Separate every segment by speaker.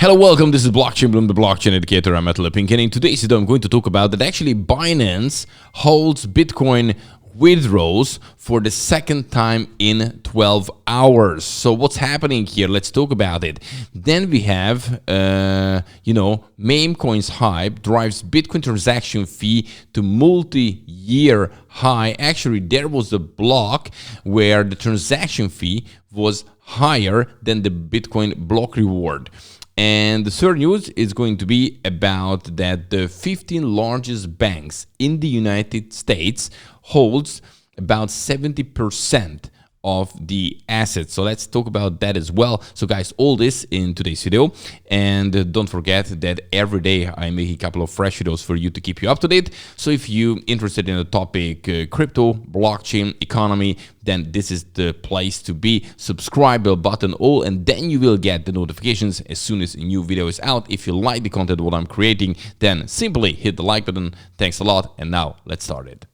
Speaker 1: Hello, welcome. This is Blockchain Bloom, the blockchain educator. I'm Metal Pink, and in today's video, I'm going to talk about that actually Binance holds Bitcoin withdrawals for the second time in 12 hours. So what's happening here? Let's talk about it. Then we have, meme coins hype drives Bitcoin transaction fee to multi-year high. Actually, there was a block where the transaction fee was higher than the Bitcoin block reward. And the third news is going to be about that the 15 largest banks in the United States holds about 70% of the assets. So let's talk about that as well. So guys, all this in today's video, and don't forget that every day I make a couple of fresh videos for you to keep you up to date. So if you're interested in the topic crypto, blockchain, economy, then this is the place to be. Subscribe, bell button all, and then you will get the notifications as soon as a new video is out. If you like the content what I'm creating, then simply hit the like button. Thanks a lot, and now let's start it.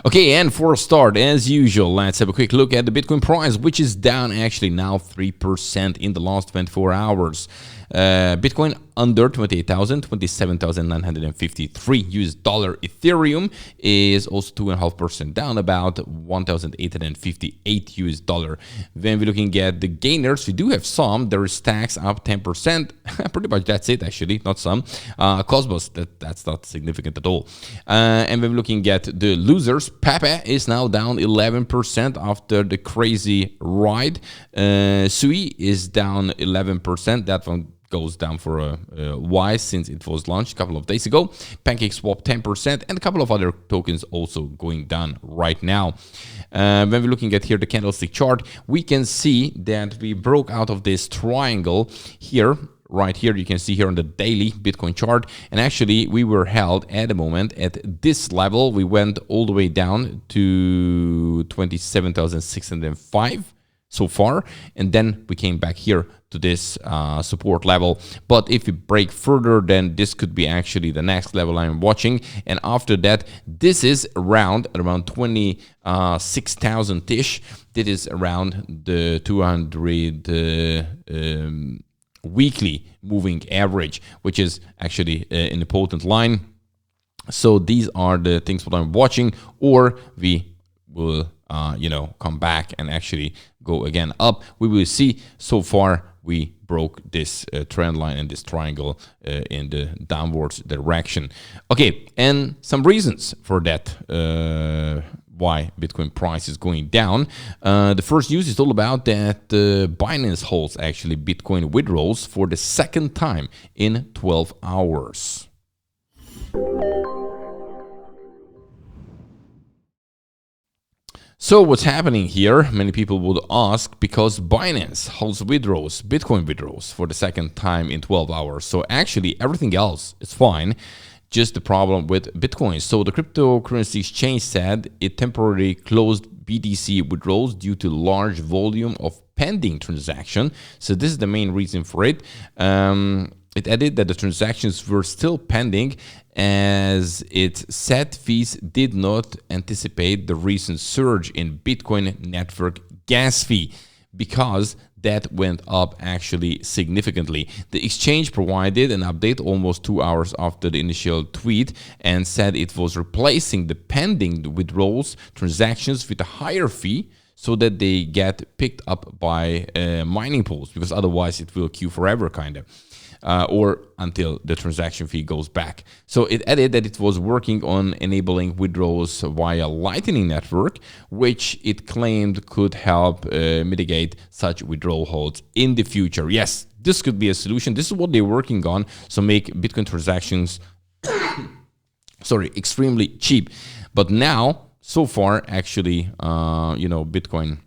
Speaker 1: Okay, and for a start, as usual, let's have a quick look at the Bitcoin price, which is down actually now 3% in the last 24 hours. Bitcoin under 28,000, 27,953 US dollar. Ethereum is also 2.5% down, about 1,858 US dollar. When we're looking at the gainers, we do have some. There is Stacks up 10%. Pretty much that's it, actually, not some. Cosmos, that's not significant at all. And when we're looking at the losers, Pepe is now down 11% after the crazy ride. Sui is down 11%. That one goes down for a while since it was launched a couple of days ago. PancakeSwap 10%, and a couple of other tokens also going down right now. When we're looking at here the candlestick chart, we can see that we broke out of this triangle here. Right here, you can see here on the daily Bitcoin chart, and actually we were held at the moment at this level. We went all the way down to 27,605 so far, and then we came back here to this support level. But if we break further, then this could be actually the next level I'm watching, and after that, this is around 26,000 ish. This is around the 200 weekly moving average, which is actually an important line. So these are the things what I'm watching, or we will come back and actually go again up. We will see. So far we broke this trend line and this triangle in the downwards direction. Okay, and some reasons for that why Bitcoin price is going down. The first news is all about that Binance holds actually Bitcoin withdrawals for the second time in 12 hours. So what's happening here? Many people would ask, because Binance holds withdrawals, Bitcoin withdrawals for the second time in 12 hours. So actually everything else is fine, just the problem with Bitcoin. So the cryptocurrency exchange said it temporarily closed BTC withdrawals due to large volume of pending transaction. So this is the main reason for it. It added that the transactions were still pending, as its set fees did not anticipate the recent surge in Bitcoin network gas fee, because that went up actually significantly. The exchange provided an update almost 2 hours after the initial tweet and said it was replacing the pending withdrawals transactions with a higher fee, so that they get picked up by mining pools, because otherwise it will queue forever, kind of. Or until the transaction fee goes back. So it added that it was working on enabling withdrawals via Lightning Network, which it claimed could help mitigate such withdrawal holds in the future. Yes, this could be a solution. This is what they're working on. So make Bitcoin transactions, extremely cheap. But now, so far, actually, Bitcoin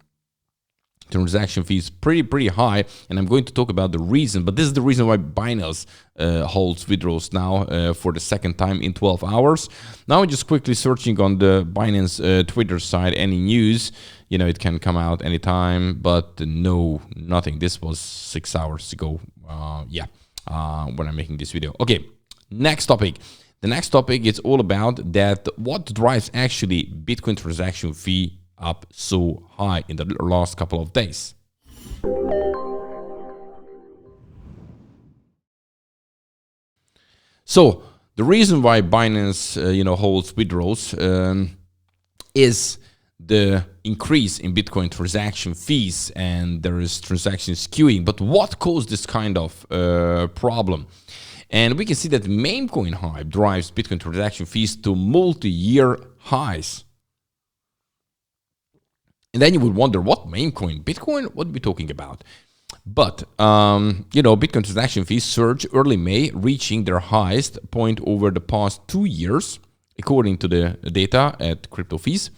Speaker 1: transaction fees pretty high, and I'm going to talk about the reason, but this is the reason why Binance holds withdrawals now for the second time in 12 hours. Now I'm just quickly searching on the Binance Twitter side any news. It can come out anytime, but no, nothing. This was 6 hours ago, when I'm making this video. Okay, next topic. The next topic is all about that what drives actually Bitcoin transaction fee up so high in the last couple of days. So the reason why Binance, holds withdrawals is the increase in Bitcoin transaction fees, and there is transaction skewing. But what caused this kind of problem? And we can see that the meme coin hype drives Bitcoin transaction fees to multi-year highs. And then you would wonder, what meme coin? Bitcoin? What are we talking about? But, Bitcoin transaction fees surged early May, reaching their highest point over the past 2 years, according to the data at Crypto Fees.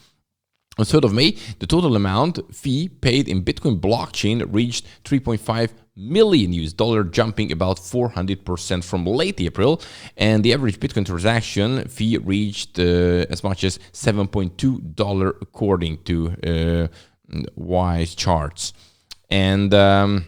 Speaker 1: On 3rd of May, the total amount fee paid in Bitcoin blockchain reached $3.5 million, jumping about 400% from late April. And the average Bitcoin transaction fee reached as much as $7.2 according to Wise charts. And the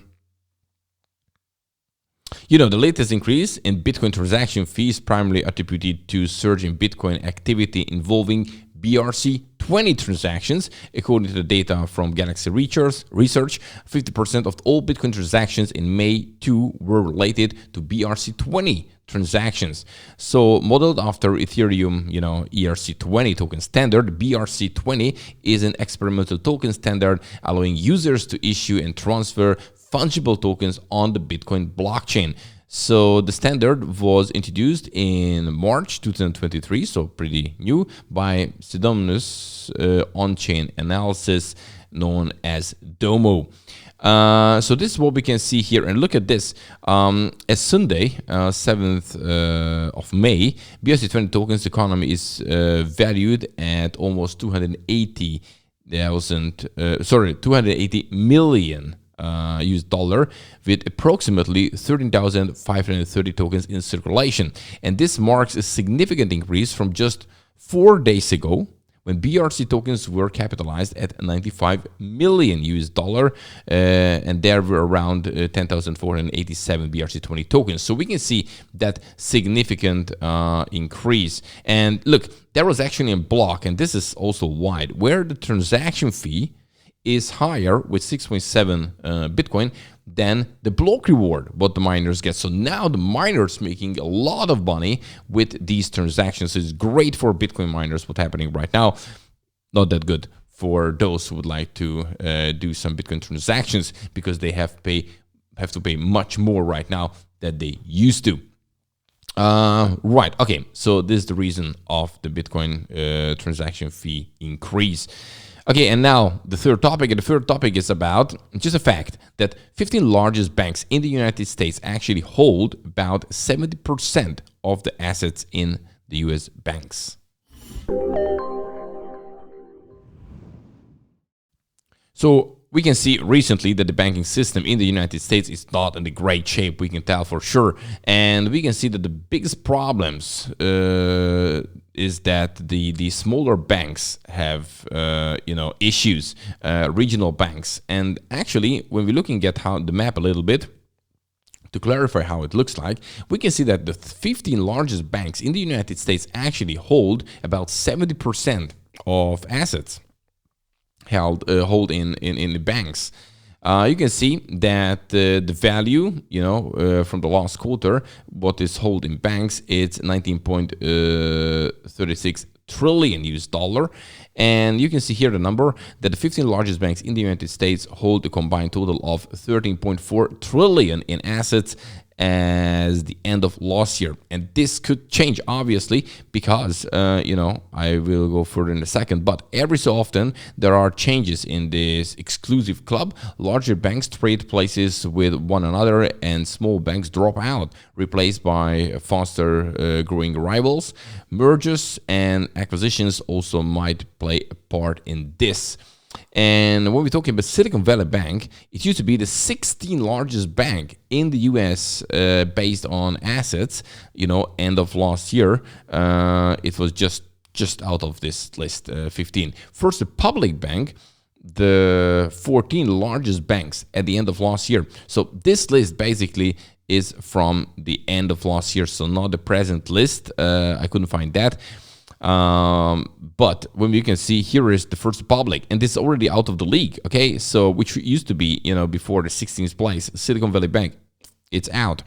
Speaker 1: latest increase in Bitcoin transaction fees primarily attributed to surge in Bitcoin activity involving BRC20 transactions. According to the data from Galaxy Research, 50% of all Bitcoin transactions in May 2 were related to BRC20 transactions. So modeled after Ethereum, ERC20 token standard, BRC20 is an experimental token standard allowing users to issue and transfer fungible tokens on the Bitcoin blockchain. So the standard was introduced in March 2023, so pretty new, by pseudonymous on-chain analysis known as Domo. So this is what we can see here, and look at this. As Sunday, 7th of May, BRC20 tokens economy is valued at almost 280 million US dollar, with approximately 13,530 tokens in circulation. And this marks a significant increase from just 4 days ago, when BRC tokens were capitalized at 95 million US dollar, and there were around 10,487 BRC20 tokens. So we can see that significant increase. And look, there was actually a block, and this is also wide, where the transaction fee is higher with 6.7 Bitcoin than the block reward what the miners get. So now the miners making a lot of money with these transactions. So it's great for Bitcoin miners what's happening right now. Not that good for those who would like to do some Bitcoin transactions, because they have to pay much more right now than they used to. Right, okay, so this is the reason of the Bitcoin transaction fee increase. Okay, and now the third topic. And the third topic is about just a fact that 15 largest banks in the United States actually hold about 70% of the assets in the US banks. So we can see recently that the banking system in the United States is not in a great shape. We can tell for sure. And we can see that the biggest problems is that the smaller banks have issues, regional banks. And actually, when we're looking at how the map a little bit, to clarify how it looks like, we can see that the 15 largest banks in the United States actually hold about 70% of assets hold in the banks. You can see that the value, from the last quarter, what is held in banks, it's 19.36 trillion US dollar. And you can see here the number that the 15 largest banks in the United States hold a combined total of 13.4 trillion in assets as the end of last year. And this could change, obviously, because, I will go further in a second, but every so often there are changes in this exclusive club. Larger banks trade places with one another and small banks drop out, replaced by faster growing rivals. Mergers and acquisitions also might play a part in this. And when we're talking about Silicon Valley Bank, it used to be the 16th largest bank in the US based on assets. End of last year, it was just out of this list, 15. First Republic Bank, the 14 largest banks at the end of last year. So this list basically is from the end of last year, so not the present list. I couldn't find that. But when we can see here is the First Republic, and this is already out of the league. Okay, so which used to be, before the 16th place, Silicon Valley Bank, it's out.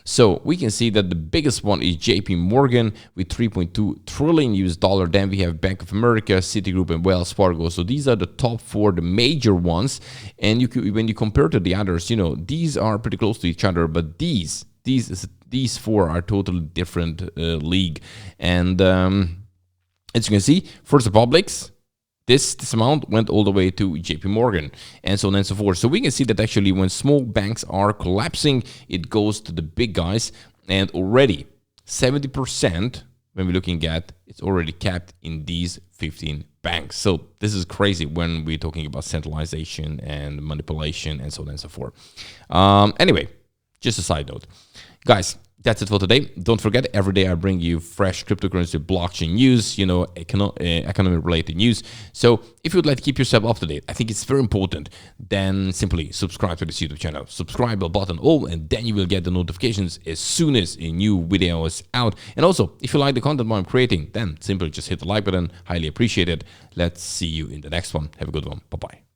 Speaker 1: So we can see that the biggest one is JP Morgan with 3.2 trillion US dollar. Then we have Bank of America, Citigroup, and Wells Fargo. So these are the top 4, the major ones. And when you compare to the others, these are pretty close to each other. But these 4 are totally different league. And as you can see, First Republic's, this amount went all the way to JP Morgan, and so on and so forth. So we can see that actually when small banks are collapsing, it goes to the big guys, and already 70%, when we're looking at, it's already capped in these 15 banks. So this is crazy when we're talking about centralization and manipulation and so on and so forth. Anyway, just a side note. Guys, that's it for today. Don't forget, every day I bring you fresh cryptocurrency blockchain news, economic related news. So if you would like to keep yourself up to date, I think it's very important, then simply subscribe to this YouTube channel. Subscribe button all, and then you will get the notifications as soon as a new video is out. And also, if you like the content I'm creating, then simply just hit the like button. Highly appreciate it. Let's see you in the next one. Have a good one. Bye-bye.